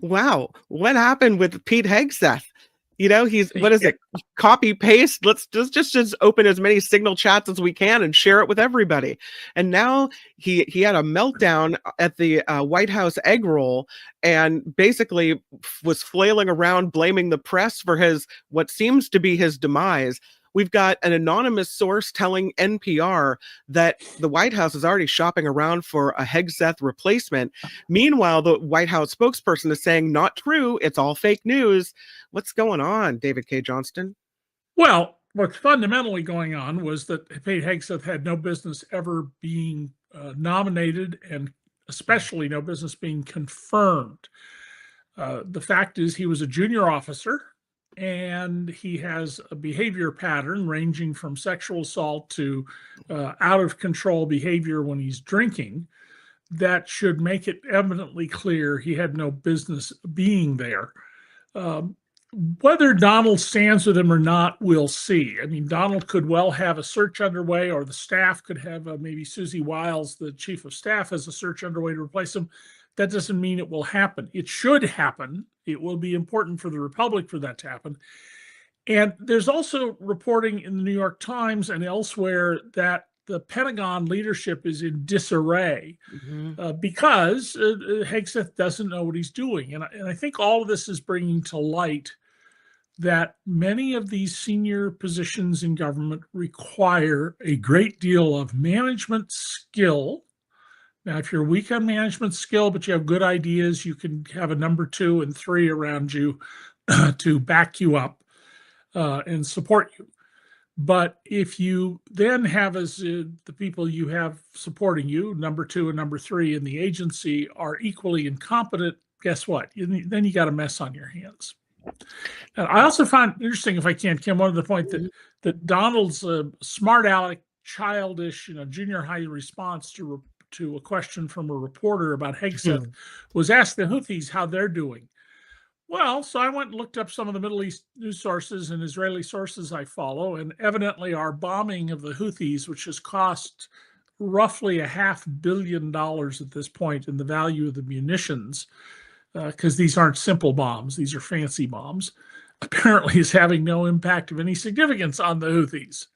Wow, what happened with Pete Hegseth? He's, what is it? Copy paste. Let's just open as many Signal chats as we can and share it with everybody. And now he had a meltdown at the White House egg roll and basically was flailing around blaming the press for what seems to be his demise. We've got an anonymous source telling NPR that the White House is already shopping around for a Hegseth replacement. Meanwhile, the White House spokesperson is saying, not true, it's all fake news. What's going on, David Cay Johnston? Well, what's fundamentally going on was that Pete Hegseth had no business ever being nominated, and especially no business being confirmed. The fact is he was a junior officer, and he has a behavior pattern ranging from sexual assault to out of control behavior when he's drinking that should make it evidently clear he had no business being there. Whether Donald stands with him or not, we'll see. I mean, Donald could well have a search underway, or the staff could have maybe Susie Wiles, the chief of staff, has a search underway to replace him. That doesn't mean it will happen. It should happen. It will be important for the Republic for that to happen. And there's also reporting in the New York Times and elsewhere that the Pentagon leadership is in disarray because Hegseth doesn't know what he's doing. And I think all of this is bringing to light that many of these senior positions in government require a great deal of management skill. Now, if you're weak on management skill, but you have good ideas, you can have a number 2 and 3 around you to back you up and support you. But if you then have as the people you have supporting you, number 2 and number 3 in the agency, are equally incompetent, guess what? Then you got a mess on your hands. And I also find interesting, if I can, Kim, one of the point that Donald's smart aleck, childish, junior high response to a question from a reporter about Hegseth was ask the Houthis how they're doing. Well, so I went and looked up some of the Middle East news sources and Israeli sources I follow, and evidently our bombing of the Houthis, which has cost roughly $500 million at this point in the value of the munitions, because these aren't simple bombs, these are fancy bombs, apparently is having no impact of any significance on the Houthis,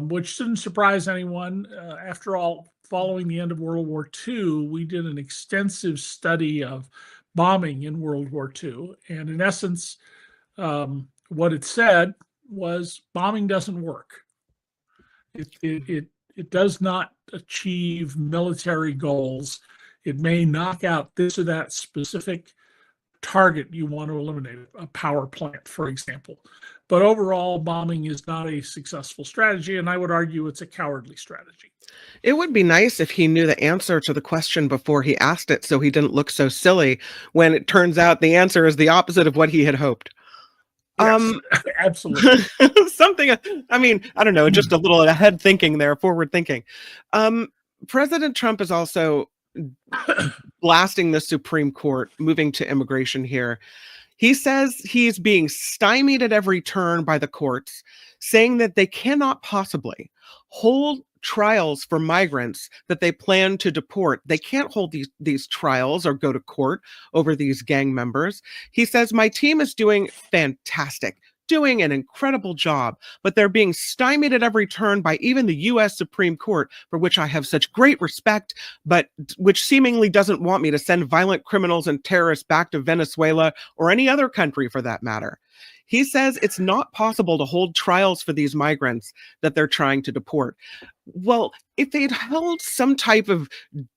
which shouldn't surprise anyone. After all, following the end of World War II, we did an extensive study of bombing in World War II. And in essence, what it said was bombing doesn't work. It does not achieve military goals. It may knock out this or that specific target you want to eliminate, a power plant, for example. But overall, bombing is not a successful strategy, and I would argue it's a cowardly strategy. It would be nice if he knew the answer to the question before he asked it, so he didn't look so silly when it turns out the answer is the opposite of what he had hoped. Yes, absolutely. Something, I mean, I don't know, just a little ahead thinking there, forward thinking. President Trump is also blasting the Supreme Court, moving to immigration here. He says he's being stymied at every turn by the courts, saying that they cannot possibly hold trials for migrants that they plan to deport. They can't hold these trials or go to court over these gang members. He says, my team is doing fantastic, doing an incredible job, but they're being stymied at every turn by even the U.S. Supreme Court, for which I have such great respect, but which seemingly doesn't want me to send violent criminals and terrorists back to Venezuela or any other country for that matter. He says it's not possible to hold trials for these migrants that they're trying to deport. Well, if they'd held some type of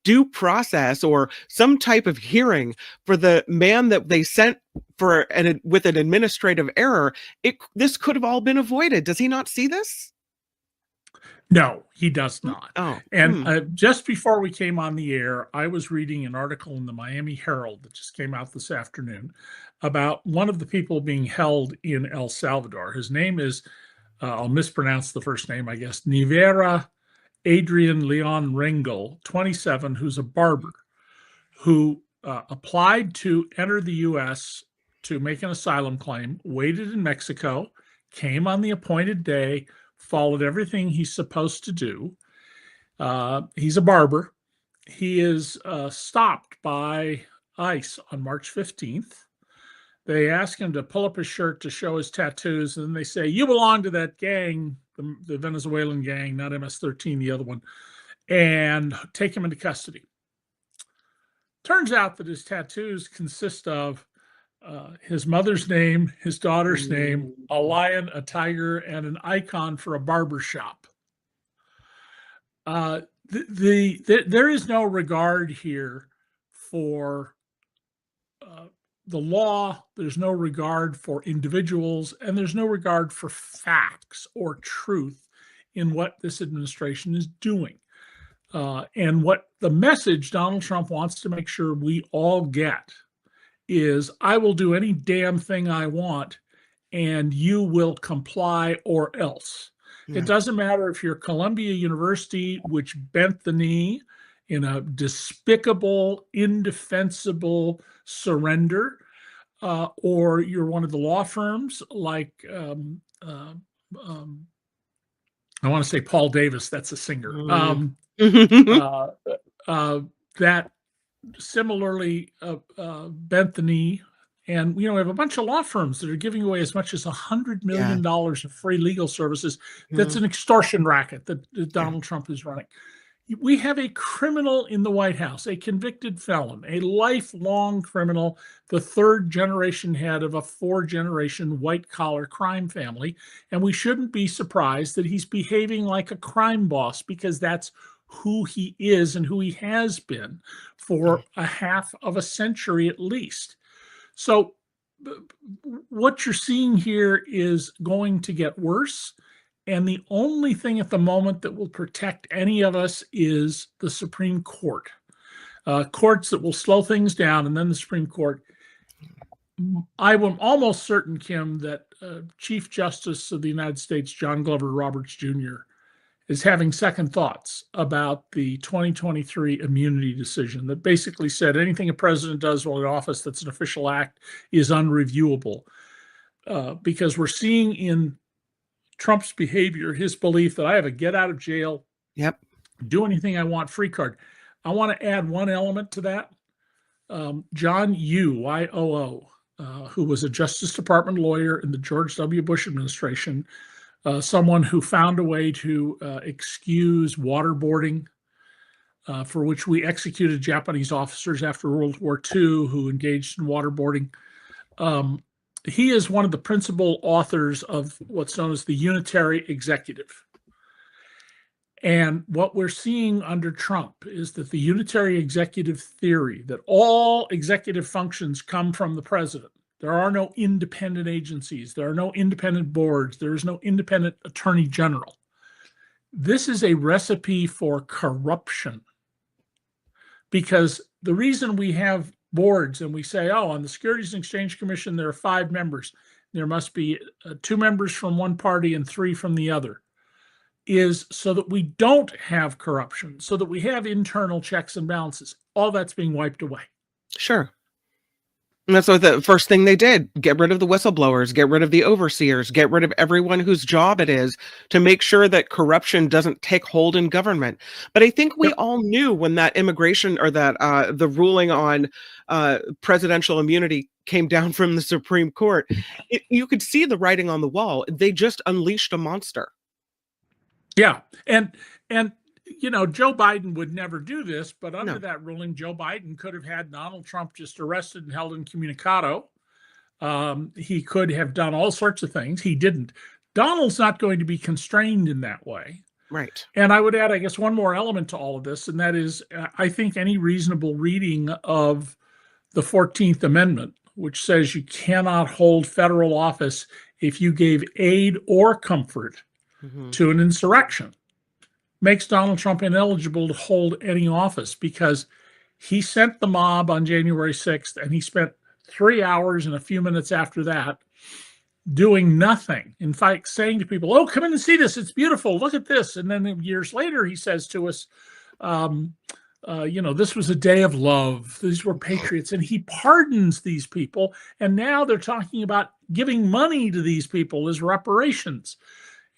due process or some type of hearing for the man that they sent with an administrative error, this could have all been avoided. Does he not see this? No, he does not. And just before we came on the air, I was reading an article in the Miami Herald that just came out this afternoon about one of the people being held in El Salvador. His name is, I'll mispronounce the first name, I guess, Nivera Adrian Leon Rengel, 27, who's a barber, who applied to enter the U.S. to make an asylum claim, waited in Mexico, came on the appointed day, followed everything he's supposed to do. He's a barber. He is stopped by ICE on March 15th. They ask him to pull up his shirt to show his tattoos, and then they say, "You belong to that gang, the Venezuelan gang, not MS-13, the other one," and take him into custody. Turns out that his tattoos consist of his mother's name, his daughter's name, a lion, a tiger, and an icon for a barber shop. There is no regard here for the law. There's no regard for individuals, and there's no regard for facts or truth in what this administration is doing. And what the message Donald Trump wants to make sure we all get is, I will do any damn thing I want, and you will comply or else. Yeah. It doesn't matter if you're Columbia University, which bent the knee in a despicable, indefensible surrender, or you're one of the law firms like, I want to say Paul Davis, that's a singer, that similarly bent the knee. And, we have a bunch of law firms that are giving away as much as $100 million of free legal services. That's an extortion racket that Donald Trump is running. We have a criminal in the White House, a convicted felon, a lifelong criminal, the third generation head of a 4-generation white-collar crime family. And we shouldn't be surprised that he's behaving like a crime boss, because that's who he is and who he has been for a half of a century at least. So what you're seeing here is going to get worse. And the only thing at the moment that will protect any of us is the Supreme Court. Courts that will slow things down, and then the Supreme Court. I am almost certain, Kim, that Chief Justice of the United States, John Glover Roberts Jr., is having second thoughts about the 2023 immunity decision that basically said anything a president does while in office that's an official act is unreviewable. Because we're seeing in Trump's behavior his belief that I have a get out of jail, do anything I want free card. I want to add one element to that. John Yoo, Y-O-O, who was a Justice Department lawyer in the George W. Bush administration, someone who found a way to excuse waterboarding, for which we executed Japanese officers after World War II who engaged in waterboarding. He is one of the principal authors of what's known as the unitary executive. And what we're seeing under Trump is that the unitary executive theory, that all executive functions come from the president. There are no independent agencies. There are no independent boards. There is no independent attorney general. This is a recipe for corruption, because the reason we have boards and we say, oh, on the Securities and Exchange Commission, there are 5 members. There must be 2 members from one party and 3 from the other, is so that we don't have corruption, so that we have internal checks and balances. All that's being wiped away. Sure. And that's what the first thing they did, get rid of the whistleblowers, get rid of the overseers, get rid of everyone whose job it is to make sure that corruption doesn't take hold in government. But I think we all knew when that immigration, or that the ruling on presidential immunity came down from the Supreme Court, you could see the writing on the wall. They just unleashed a monster. Yeah. And Joe Biden would never do this, but under that ruling, Joe Biden could have had Donald Trump just arrested and held incommunicado. He could have done all sorts of things. He didn't. Donald's not going to be constrained in that way. Right. And I would add, I guess, one more element to all of this, and that is, I think any reasonable reading of the 14th Amendment, which says you cannot hold federal office if you gave aid or comfort to an insurrection, makes Donald Trump ineligible to hold any office, because he sent the mob on January 6th, and he spent 3 hours and a few minutes after that doing nothing. In fact, saying to people, oh, come in and see this. It's beautiful. Look at this. And then years later, he says to us, this was a day of love. These were patriots. And he pardons these people. And now they're talking about giving money to these people as reparations.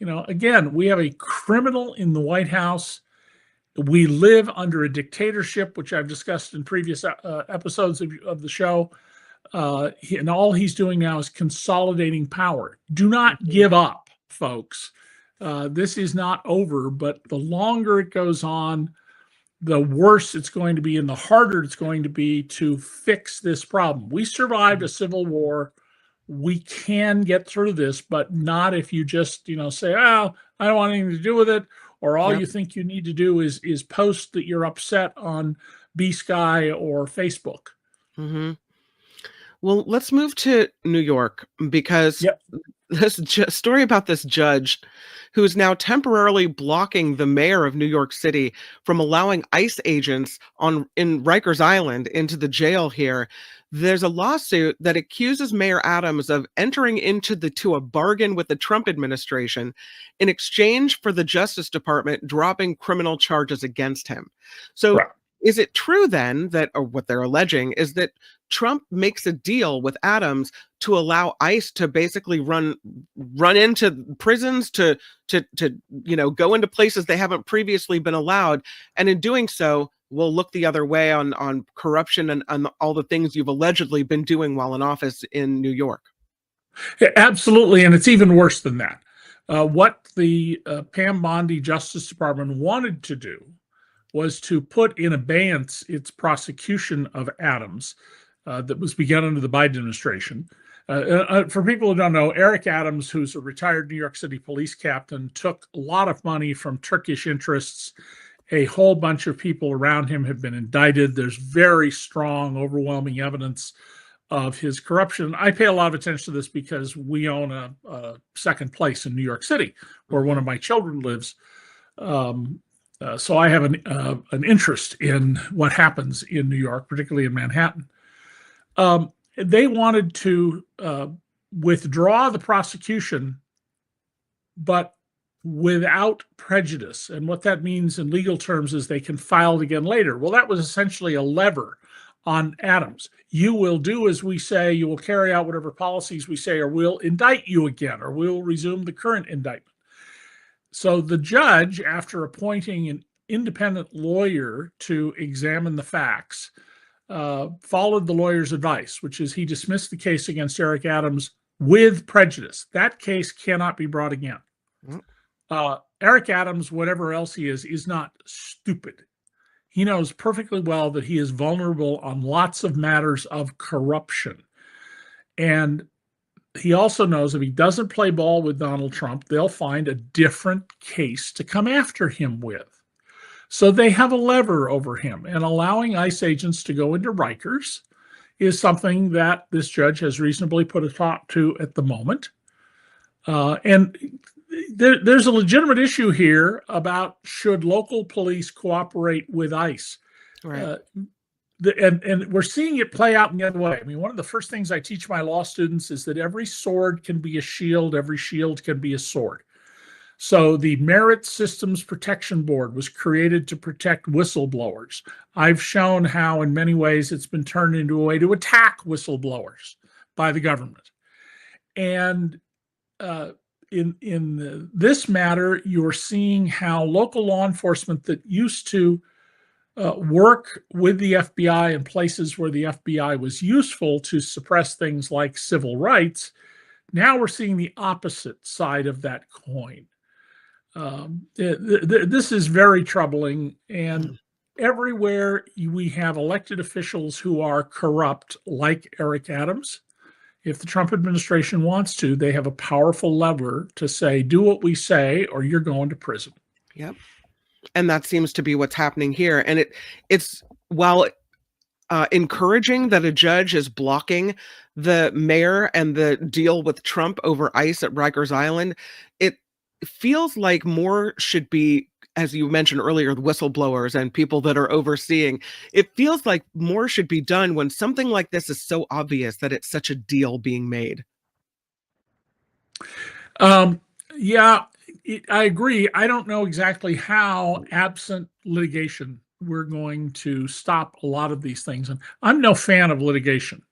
Again, we have a criminal in the White House, We live under a dictatorship, which I've discussed in previous episodes of the show. And all he's doing now is consolidating power. Do not give up, folks. This is not over, but the longer it goes on, the worse it's going to be and the harder it's going to be to fix this problem. We survived a civil war. We can get through this, but not if you just, say, oh, I don't want anything to do with it. Or all you think you need to do is post that you're upset on B-Sky or Facebook. Mm-hmm. Well, let's move to New York, because this story about this judge who is now temporarily blocking the mayor of New York City from allowing ICE agents in Rikers Island into the jail here. There's a lawsuit that accuses Mayor Adams of entering into a bargain with the Trump administration in exchange for the Justice Department dropping criminal charges against him. So is it true then that, or what they're alleging, is that Trump makes a deal with Adams to allow ICE to basically run into prisons, to go into places they haven't previously been allowed, and in doing so will look the other way on corruption and all the things you've allegedly been doing while in office in New York? Yeah, absolutely, and it's even worse than that. What the Pam Bondi Justice Department wanted to do was to put in abeyance its prosecution of Adams that was begun under the Biden administration. For people who don't know, Eric Adams, who's a retired New York City police captain, took a lot of money from Turkish interests. A whole bunch of people around him have been indicted. There's very strong, overwhelming evidence of his corruption. I pay a lot of attention to this because we own a second place in New York City, where one of my children lives. So I have an interest in what happens in New York, particularly in Manhattan. They wanted to withdraw the prosecution, but without prejudice. And what that means in legal terms is they can file it again later. Well, that was essentially a lever on Adams. You will do as we say, you will carry out whatever policies we say, or we'll indict you again, or we'll resume the current indictment. So the judge, after appointing an independent lawyer to examine the facts, followed the lawyer's advice, which is he dismissed the case against Eric Adams with prejudice. That case cannot be brought again. Eric Adams, whatever else he is not stupid. He knows perfectly well that he is vulnerable on lots of matters of corruption. And he also knows if he doesn't play ball with Donald Trump, they'll find a different case to come after him with. So they have a lever over him, and allowing ICE agents to go into Rikers is something that this judge has reasonably put a stop to at the moment. And there's a legitimate issue here about should local police cooperate with ICE. Right. And we're seeing it play out in the other way. I mean, one of the first things I teach my law students is that every sword can be a shield, every shield can be a sword. So the Merit Systems Protection Board was created to protect whistleblowers. I've shown how in many ways it's been turned into a way to attack whistleblowers by the government. And in this matter, you're seeing how local law enforcement that used to work with the FBI in places where the FBI was useful to suppress things like civil rights, now we're seeing the opposite side of that coin. This is very troubling, and everywhere we have elected officials who are corrupt, like Eric Adams. If the Trump administration wants to, they have a powerful lever to say, do what we say, or you're going to prison. Yep. And that seems to be what's happening here. And it's while encouraging that a judge is blocking the mayor and the deal with Trump over ICE at Rikers Island, it feels like more should be, as you mentioned earlier, the whistleblowers and people that are overseeing. It feels like more should be done when something like this is so obvious that it's such a deal being made. Yeah, I agree. I don't know exactly how, absent litigation, we're going to stop a lot of these things. And I'm no fan of litigation.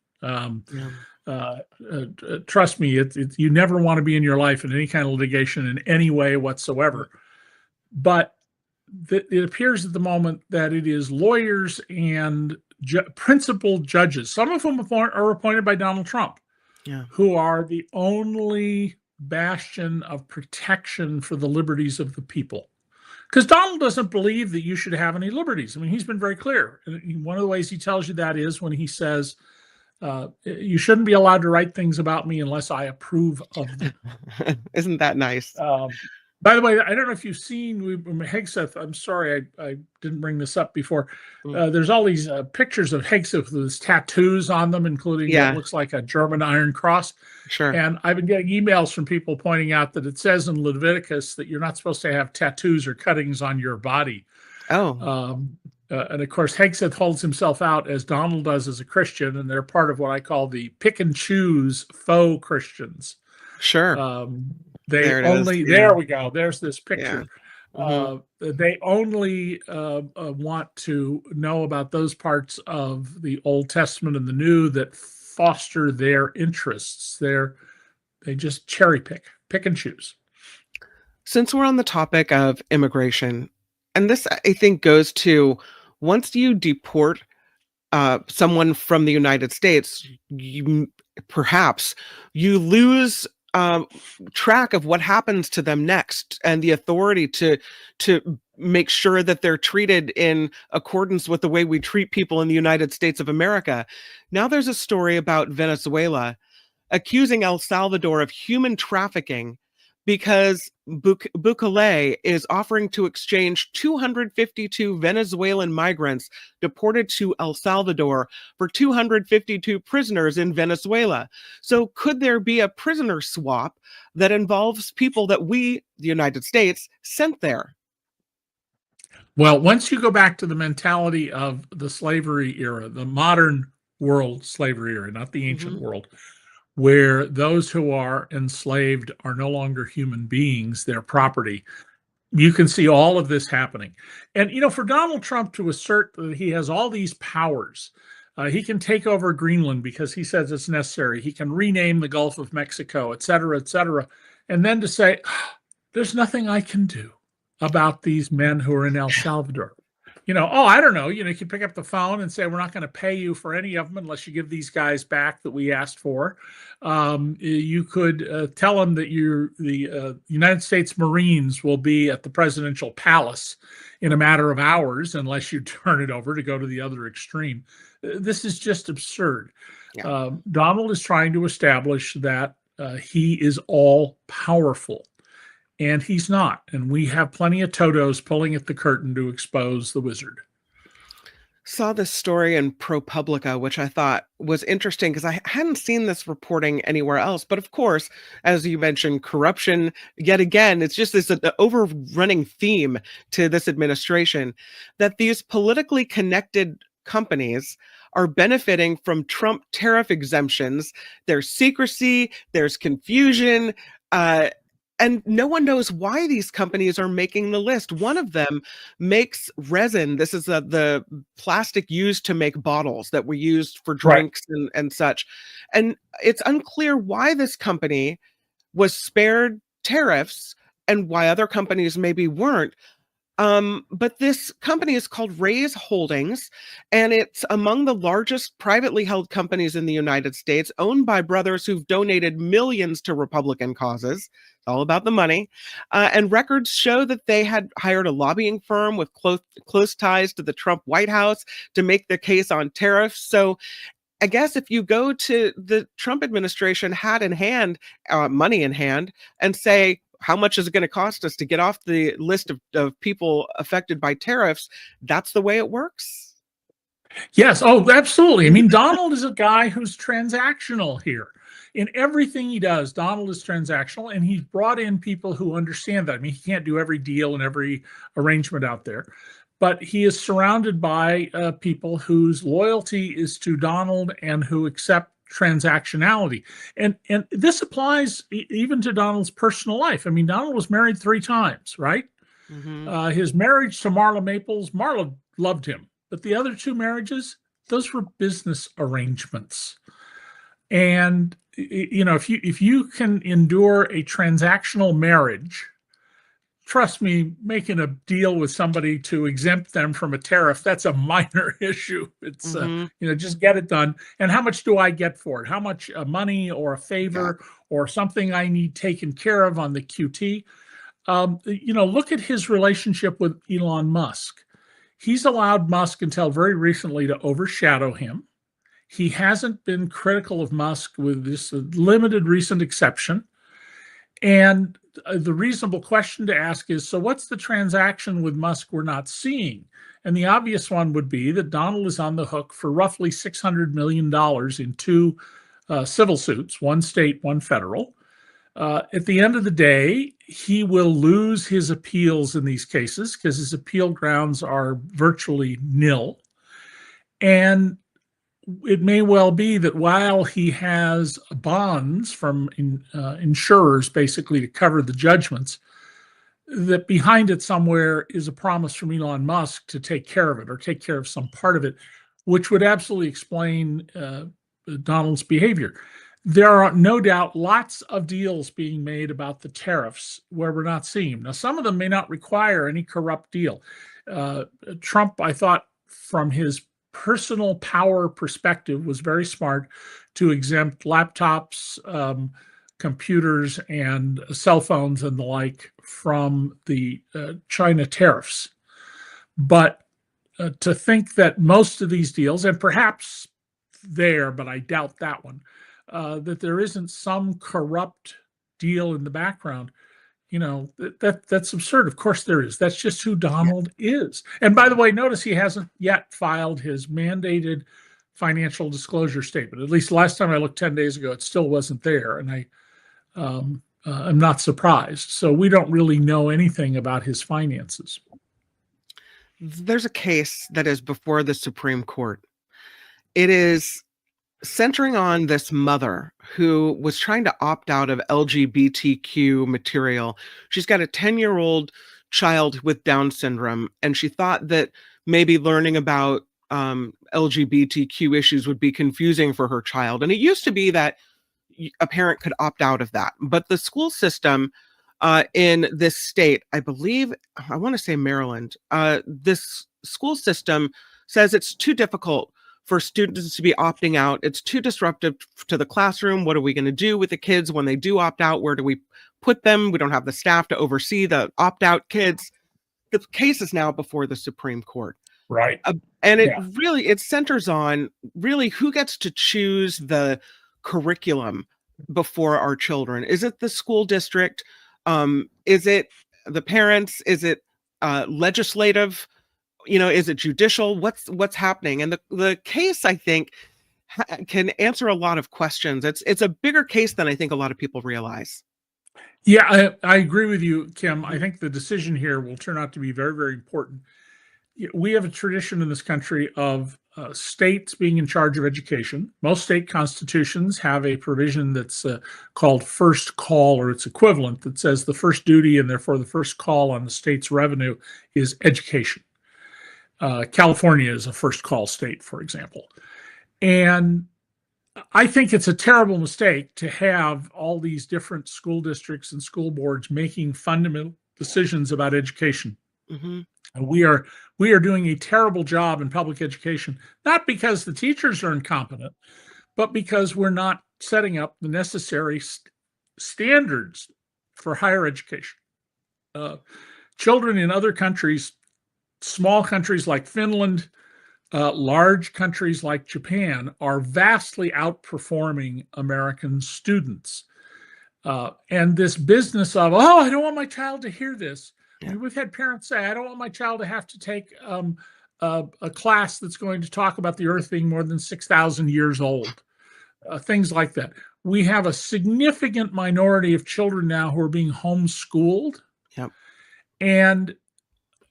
Trust me, you never want to be in your life in any kind of litigation in any way whatsoever. But it appears at the moment that it is lawyers and principal judges, some of whom are appointed by Donald Trump, who are the only bastion of protection for the liberties of the people. Because Donald doesn't believe that you should have any liberties. I mean, he's been very clear. One of the ways he tells you that is when he says, you shouldn't be allowed to write things about me unless I approve of them. Isn't that nice? By the way, I don't know if you've seen Hegseth. I'm sorry, I didn't bring this up before. There's all these pictures of Hegseth with his tattoos on them, including what looks like a German Iron Cross. Sure. And I've been getting emails from people pointing out that it says in Leviticus that you're not supposed to have tattoos or cuttings on your body. Oh. And of course, Hegseth holds himself out as Donald does as a Christian, and they're part of what I call the pick and choose faux Christians. Sure. There we go. There's this picture. Yeah. They only want to know about those parts of the Old Testament and the New that foster their interests. They just cherry pick and choose. Since we're on the topic of immigration, and this I think goes to once you deport someone from the United States, you lose track of what happens to them next and the authority to make sure that they're treated in accordance with the way we treat people in the United States of America. Now there's a story about Venezuela accusing El Salvador of human trafficking because Bukele is offering to exchange 252 Venezuelan migrants deported to El Salvador for 252 prisoners in Venezuela. So could there be a prisoner swap that involves people that we, the United States, sent there? Well, once you go back to the mentality of the slavery era, the modern world slavery era, not the ancient world, where those who are enslaved are no longer human beings, they're property. You can see all of this happening. And, for Donald Trump to assert that he has all these powers, he can take over Greenland because he says it's necessary. He can rename the Gulf of Mexico, et cetera, and then to say, there's nothing I can do about these men who are in El Salvador. I don't know. You can pick up the phone and say, we're not going to pay you for any of them unless you give these guys back that we asked for. You could tell them that the United States Marines will be at the presidential palace in a matter of hours unless you turn it over to go to the other extreme. This is just absurd. Yeah. Donald is trying to establish that he is all powerful. And he's not. And we have plenty of Totos pulling at the curtain to expose the wizard. Saw this story in ProPublica, which I thought was interesting because I hadn't seen this reporting anywhere else. But of course, as you mentioned, corruption, yet again, it's just this overrunning theme to this administration that these politically connected companies are benefiting from Trump tariff exemptions. There's secrecy, there's confusion, and no one knows why these companies are making the list. One of them makes resin. This is the plastic used to make bottles that were used for drinks and such. And it's unclear why this company was spared tariffs and why other companies maybe weren't. But this company is called Ray's Holdings, and it's among the largest privately held companies in the United States, owned by brothers who've donated millions to Republican causes. It's all about the money. And records show that they had hired a lobbying firm with close ties to the Trump White House to make the case on tariffs. So I guess if you go to the Trump administration hat in hand, money in hand, and say, how much is it going to cost us to get off the list of people affected by tariffs? That's the way it works. Yes. Oh, absolutely. I mean, Donald is a guy who's transactional here. In everything he does, Donald is transactional, and he's brought in people who understand that. I mean, he can't do every deal and every arrangement out there, but he is surrounded by people whose loyalty is to Donald and who accept transactionality. And this applies even to Donald's personal life. I mean, Donald was married 3 times, right? Mm-hmm. His marriage to Marla Maples, Marla loved him, but the other 2 marriages, those were business arrangements. And if you can endure a transactional marriage, trust me, making a deal with somebody to exempt them from a tariff, that's a minor issue. It's, just get it done. And how much do I get for it? How much money or a favor or something I need taken care of on the QT? Look at his relationship with Elon Musk. He's allowed Musk until very recently to overshadow him. He hasn't been critical of Musk with this limited recent exception. And the reasonable question to ask is, so what's the transaction with Musk we're not seeing? And the obvious one would be that Donald is on the hook for roughly $600 million in two civil suits, one state, one federal. At the end of the day, he will lose his appeals in these cases because his appeal grounds are virtually nil. And it may well be that while he has bonds from insurers basically to cover the judgments, that behind it somewhere is a promise from Elon Musk to take care of it or take care of some part of it, which would absolutely explain Donald's behavior. There are no doubt lots of deals being made about the tariffs where we're not seeing them. Now, some of them may not require any corrupt deal. Trump, I thought, from his personal power perspective, was very smart to exempt laptops, computers, and cell phones and the like from the China tariffs. But to think that most of these deals, and perhaps there, but I doubt that one, that there isn't some corrupt deal in the background, that's absurd. Of course there is. That's just who Donald is. And by the way, notice he hasn't yet filed his mandated financial disclosure statement. At least last time I looked 10 days ago, it still wasn't there. And I'm not surprised. So we don't really know anything about his finances. There's a case that is before the Supreme Court. It is centering on this mother who was trying to opt out of LGBTQ material. She's got a 10-year-old child with Down syndrome, and she thought that maybe learning about LGBTQ issues would be confusing for her child. And it used to be that a parent could opt out of that. But the school system in this state, I believe, I want to say Maryland, this school system says it's too difficult for students to be opting out. It's too disruptive to the classroom. What are we going to do with the kids when they do opt out? Where do we put them? We don't have the staff to oversee the opt-out kids. The case is now before the Supreme Court. Right. And it centers on really who gets to choose the curriculum before our children. Is it the school district? Is it the parents? Is it legislative? Is it judicial? What's happening? And the case, I think, can answer a lot of questions. It's a bigger case than I think a lot of people realize. Yeah, I agree with you, Kim. I think the decision here will turn out to be very, very important. We have a tradition in this country of states being in charge of education. Most state constitutions have a provision that's called first call, or its equivalent, that says the first duty and therefore the first call on the state's revenue is education. California is a first call state, for example. And I think it's a terrible mistake to have all these different school districts and school boards making fundamental decisions about education. Mm-hmm. And we are doing a terrible job in public education, not because the teachers are incompetent, but because we're not setting up the necessary standards for higher education. Children in other countries, small countries like Finland, large countries like Japan, are vastly outperforming American students. And this business of, I don't want my child to hear this. Yeah. I mean, we've had parents say, I don't want my child to have to take a class that's going to talk about the earth being more than 6,000 years old. Things like that. We have a significant minority of children now who are being homeschooled. Yep. And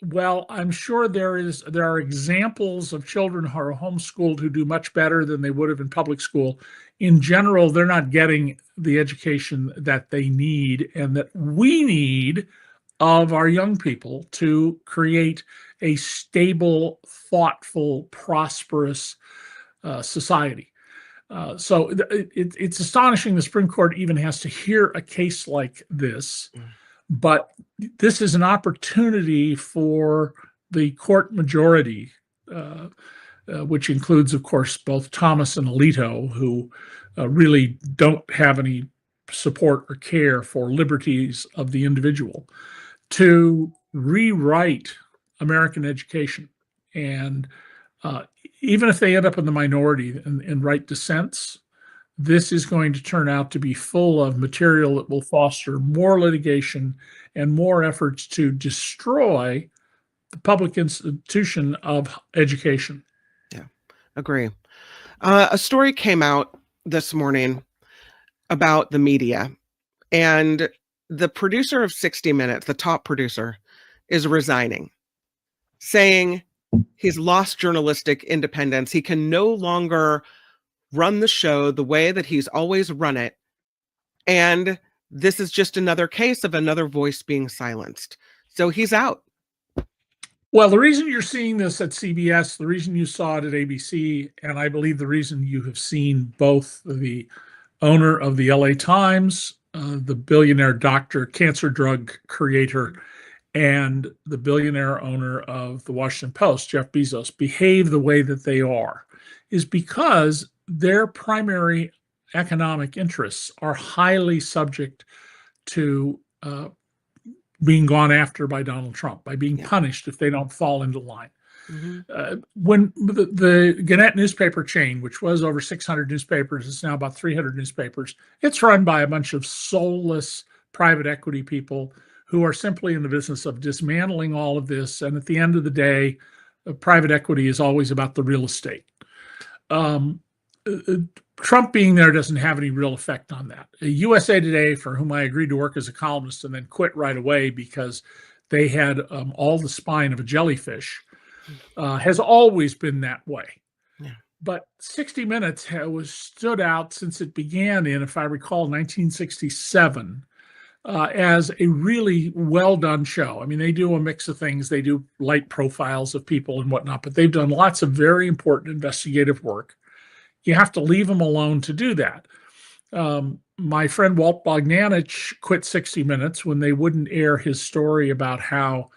well, I'm sure there are examples of children who are homeschooled who do much better than they would have in public school. In general, they're not getting the education that they need and that we need of our young people to create a stable, thoughtful, prosperous society. So it's astonishing the Supreme Court even has to hear a case like this. But this is an opportunity for the court majority, which includes, of course, both Thomas and Alito, who really don't have any support or care for liberties of the individual, to rewrite American education. And even if they end up in the minority and write dissents, this is going to turn out to be full of material that will foster more litigation and more efforts to destroy the public institution of education. Yeah, agree. A story came out this morning about the media, and the producer of 60 Minutes, the top producer, is resigning, saying he's lost journalistic independence. He can no longer run the show the way that he's always run it. And this is just another case of another voice being silenced. So he's out. Well, the reason you're seeing this at CBS, the reason you saw it at ABC, and I believe the reason you have seen both the owner of the LA Times, the billionaire doctor, cancer drug creator, and the billionaire owner of the Washington Post, Jeff Bezos, behave the way that they are, is because their primary economic interests are highly subject to being gone after by Donald Trump, by being punished if they don't fall into line. When the Gannett newspaper chain, which was over 600 newspapers, is now about 300 newspapers, it's run by a bunch of soulless private equity people who are simply in the business of dismantling all of this. And at the end of the day, private equity is always about the real estate. Trump being there doesn't have any real effect on that. USA Today, for whom I agreed to work as a columnist and then quit right away because they had all the spine of a jellyfish, has always been that way. Yeah. But 60 Minutes was stood out since it began in, if I recall, 1967, as a really well done show. I mean, they do a mix of things. They do light profiles of people and whatnot, but they've done lots of very important investigative work. You have to leave them alone to do that. My friend Walt Bogdanich quit 60 Minutes when they wouldn't air his story about how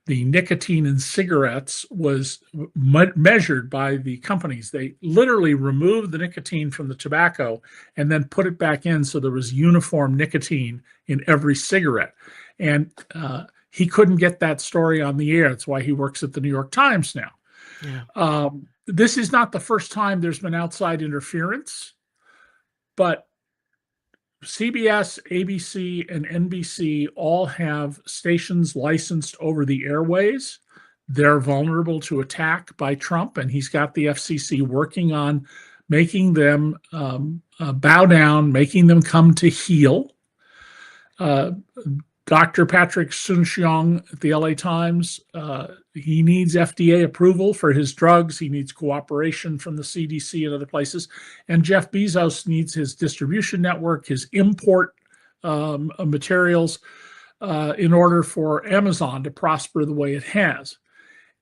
the nicotine in cigarettes was measured by the companies. They literally removed the nicotine from the tobacco and then put it back in so there was uniform nicotine in every cigarette. And he couldn't get that story on the air. That's why he works at the New York Times now. Yeah. This is not the first time there's been outside interference, but CBS, ABC, and NBC all have stations licensed over the airways. They're vulnerable to attack by Trump, and he's got the FCC working on making them bow down, making them come to heel. Dr. Patrick Soon-Shiong at the LA Times, he needs FDA approval for his drugs. He needs cooperation from the CDC and other places. And Jeff Bezos needs his distribution network, his import materials in order for Amazon to prosper the way it has.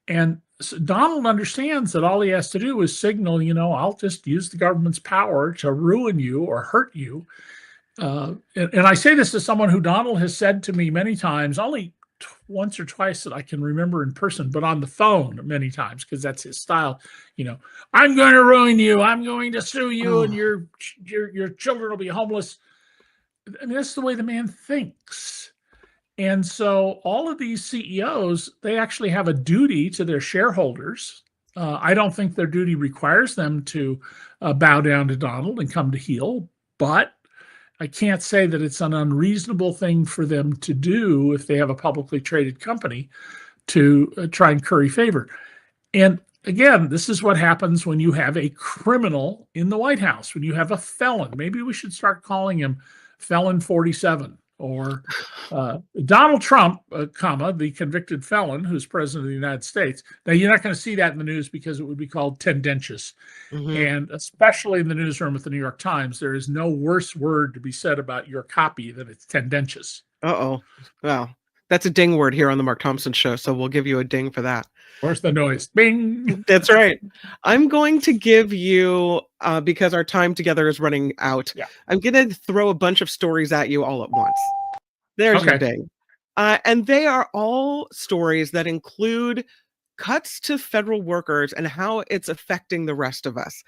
And so Donald understands that all he has to do is signal, I'll just use the government's power to ruin you or hurt you. And I say this to someone who Donald has said to me many times, only once or twice that I can remember in person, but on the phone many times, because that's his style. I'm going to ruin you. I'm going to sue you, and your children will be homeless. I mean, that's the way the man thinks. And so all of these CEOs, they actually have a duty to their shareholders. I don't think their duty requires them to bow down to Donald and come to heel, but I can't say that it's an unreasonable thing for them to do if they have a publicly traded company to try and curry favor. And again, this is what happens when you have a criminal in the White House, when you have a felon. Maybe we should start calling him Felon 47 or Donald Trump, the convicted felon who's president of the United States. Now, you're not going to see that in the news because it would be called tendentious. And especially in the newsroom at the New York Times, there is no worse word to be said about your copy than it's tendentious. Uh-oh. Well, that's a ding word here on the Mark Thompson Show, so we'll give you a ding for that. Where's the noise? Bing! That's right. I'm going to give you, because our time together is running out, I'm going to throw a bunch of stories at you all at once. There's your ding. And they are all stories that include cuts to federal workers and how it's affecting the rest of us.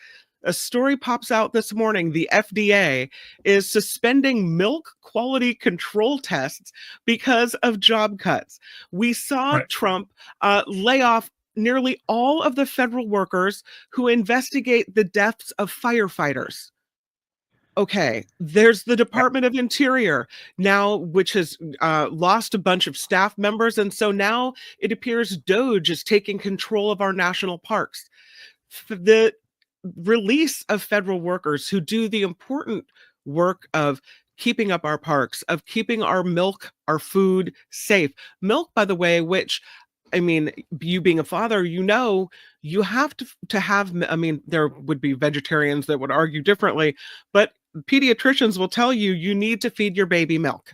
A story pops out this morning. The FDA is suspending milk quality control tests because of job cuts. We saw Right. Trump lay off nearly all of the federal workers who investigate the deaths of firefighters. Okay, there's the Department of Interior now, which has lost a bunch of staff members. And so now it appears DOGE is taking control of our national parks. The release of federal workers who do the important work of keeping up our parks, of keeping our milk, our food safe. Milk, by the way, which, I mean, you being a father, you have to have, I mean, there would be vegetarians that would argue differently, but pediatricians will tell you you need to feed your baby milk.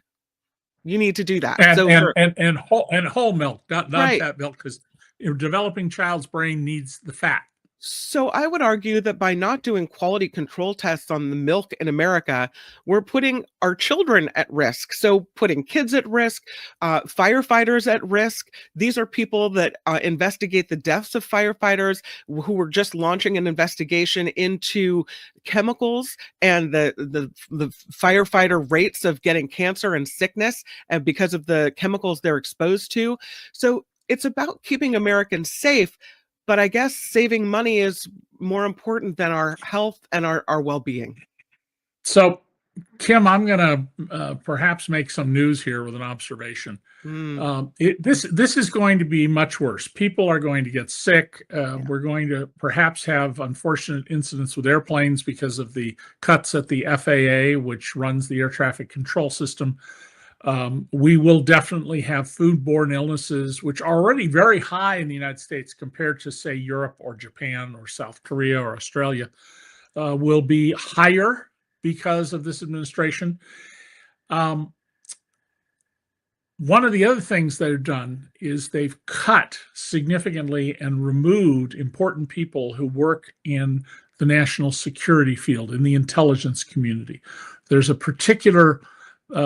You need to do that. And So whole milk, not right. that milk, because a developing child's brain needs the fat. So I would argue that by not doing quality control tests on the milk in America, we're putting our children at risk. So putting kids at risk, firefighters at risk. These are people that investigate the deaths of firefighters who were just launching an investigation into chemicals and the firefighter rates of getting cancer and sickness and because of the chemicals they're exposed to. So it's about keeping Americans safe. But I guess saving money is more important than our health and our well-being. So, Kim, I'm going to perhaps make some news here with an observation. This is going to be much worse. People are going to get sick. We're going to perhaps have unfortunate incidents with airplanes because of the cuts at the FAA, which runs the air traffic control system. We will definitely have foodborne illnesses, which are already very high in the United States compared to, say, Europe or Japan or South Korea or Australia, will be higher because of this administration. One of the other things they've done is they've cut significantly and removed important people who work in the national security field, in the intelligence community. There's a particular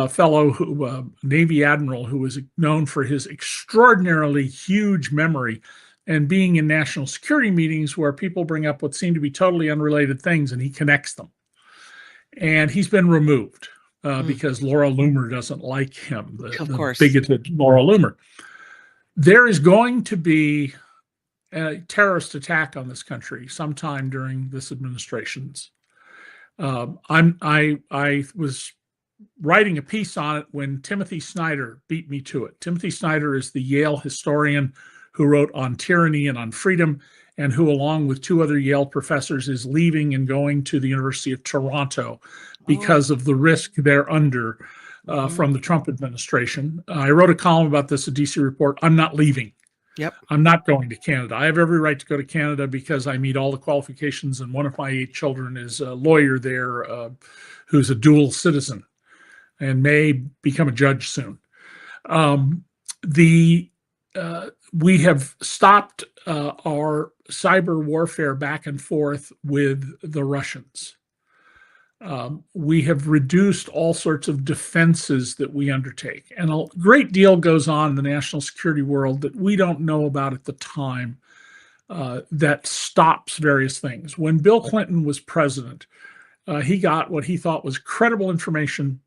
fellow, Navy admiral, who was known for his extraordinarily huge memory and being in national security meetings where people bring up what seem to be totally unrelated things and he connects them. And he's been removed because Laura Loomer doesn't like him, the bigoted Laura Loomer. There is going to be a terrorist attack on this country sometime during this administration's. I was writing a piece on it when Timothy Snyder beat me to it. Timothy Snyder is the Yale historian who wrote On Tyranny and on Freedom, and who, along with two other Yale professors, is leaving and going to the University of Toronto because of the risk they're under from the Trump administration. I wrote a column about this at DC Report. I'm not leaving. Yep. I'm not going to Canada. I have every right to go to Canada because I meet all the qualifications, and one of my 8 children is a lawyer there who's a dual citizen and may become a judge soon. We have stopped our cyber warfare back and forth with the Russians. We have reduced all sorts of defenses that we undertake. And a great deal goes on in the national security world that we don't know about at the time that stops various things. When Bill Clinton was president, he got what he thought was credible information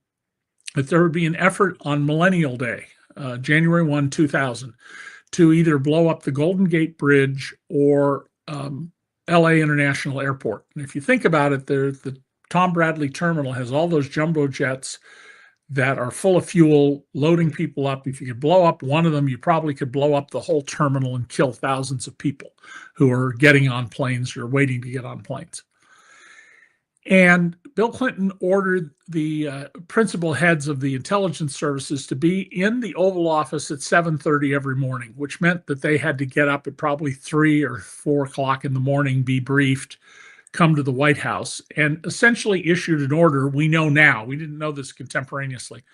that there would be an effort on Millennial Day, January 1, 2000, to either blow up the Golden Gate Bridge or LA International Airport. And if you think about it, the Tom Bradley terminal has all those jumbo jets that are full of fuel, loading people up. If you could blow up one of them, you probably could blow up the whole terminal and kill thousands of people who are getting on planes or waiting to get on planes. And Bill Clinton ordered the principal heads of the intelligence services to be in the Oval Office at 7:30 every morning, which meant that they had to get up at probably 3 or 4 o'clock in the morning, be briefed, come to the White House, and essentially issued an order. We know now, we didn't know this contemporaneously,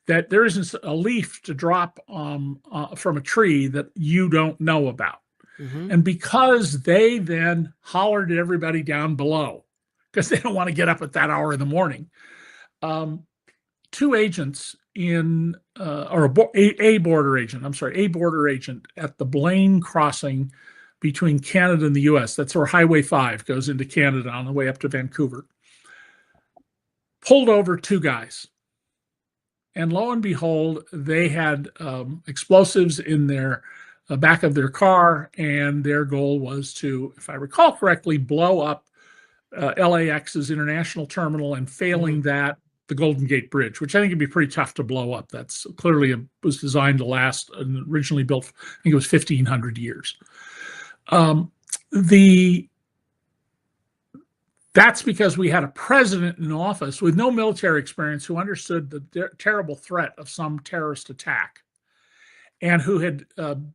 that there isn't a leaf to drop from a tree that you don't know about. And because they then hollered at everybody down below, because they don't want to get up at that hour in the morning, 2 agents in a border agent. I'm sorry, a border agent at the Blaine crossing between Canada and the U.S. That's where Highway 5 goes into Canada on the way up to Vancouver. Pulled over two guys. And lo and behold, they had explosives in their back of their car, and their goal was to, if I recall correctly, blow up LAX's international terminal, and failing that, the Golden Gate Bridge, which I think would be pretty tough to blow up. That's clearly was designed to last, and originally built, I think it was 1,500 years. That's because we had a president in office with no military experience who understood the terrible threat of some terrorist attack, and who had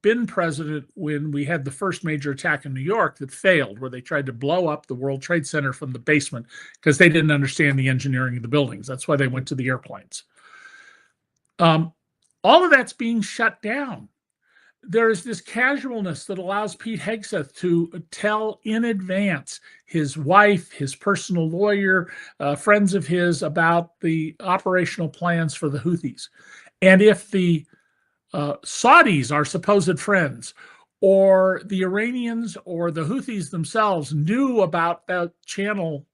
been president when we had the first major attack in New York that failed, where they tried to blow up the World Trade Center from the basement because they didn't understand the engineering of the buildings. That's why they went to the airplanes. All of that's being shut down. There is this casualness that allows Pete Hegseth to tell in advance his wife, his personal lawyer, friends of his about the operational plans for the Houthis. And if the Saudis, our supposed friends, or the Iranians or the Houthis themselves knew about that channel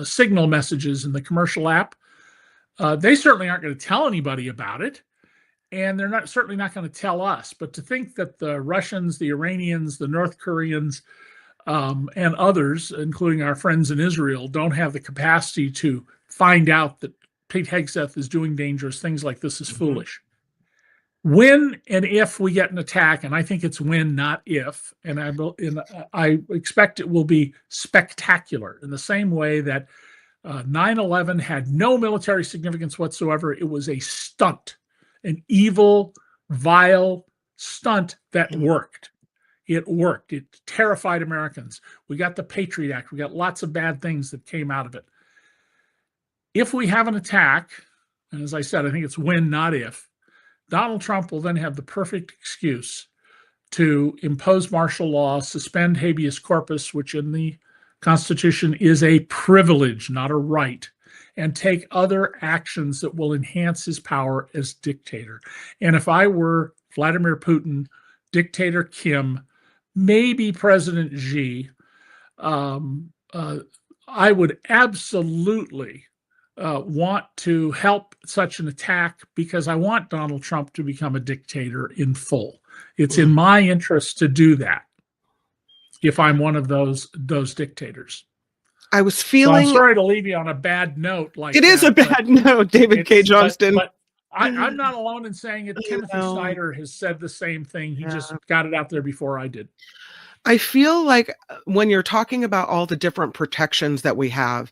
signal messages in the commercial app, they certainly aren't going to tell anybody about it. And they're certainly not going to tell us. But to think that the Russians, the Iranians, the North Koreans, and others, including our friends in Israel, don't have the capacity to find out that Pete Hegseth is doing dangerous things like this is foolish. When and if we get an attack, and I think it's when, not if, and I expect it will be spectacular in the same way that 9/11 had no military significance whatsoever. It was a stunt. An evil, vile stunt that worked. It worked. It terrified Americans. We got the Patriot Act. We got lots of bad things that came out of it. If we have an attack, and as I said, I think it's when, not if, Donald Trump will then have the perfect excuse to impose martial law, suspend habeas corpus, which in the Constitution is a privilege, not a right, and take other actions that will enhance his power as dictator. And if I were Vladimir Putin, dictator Kim, maybe President Xi, I would absolutely want to help such an attack, because I want Donald Trump to become a dictator in full. It's in my interest to do that if I'm one of those dictators. I was feeling. So I'm sorry to leave you on a bad note. Like it is a bad note, David Cay Johnston. But I'm not alone in saying it. Timothy Snyder has said the same thing. He just got it out there before I did. I feel like when you're talking about all the different protections that we have,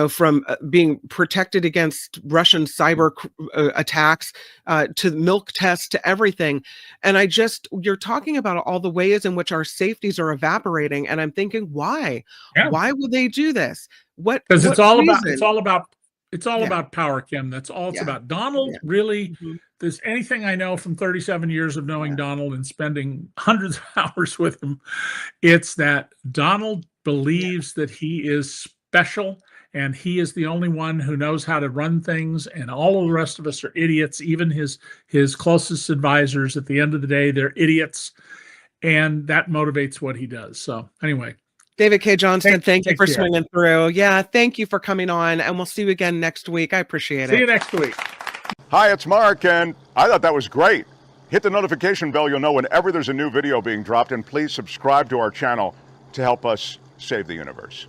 from being protected against Russian cyber attacks to milk tests to everything. And you're talking about all the ways in which our safeties are evaporating. And I'm thinking, why? Yeah. Why would they do this? Because it's all about power, Kim. That's all it's about. Donald really, there's anything I know from 37 years of knowing Donald and spending hundreds of hours with him, it's that Donald believes that he is special. And he is the only one who knows how to run things, and all of the rest of us are idiots. Even his closest advisors, at the end of the day, they're idiots, and that motivates what he does. So anyway, David Cay Johnston, thank you for swinging through. Yeah, thank you for coming on, and we'll see you again next week. I appreciate it. See you next week. Hi, it's Mark, and I thought that was great. Hit the notification bell. You'll know whenever there's a new video being dropped, and please subscribe to our channel to help us save the universe.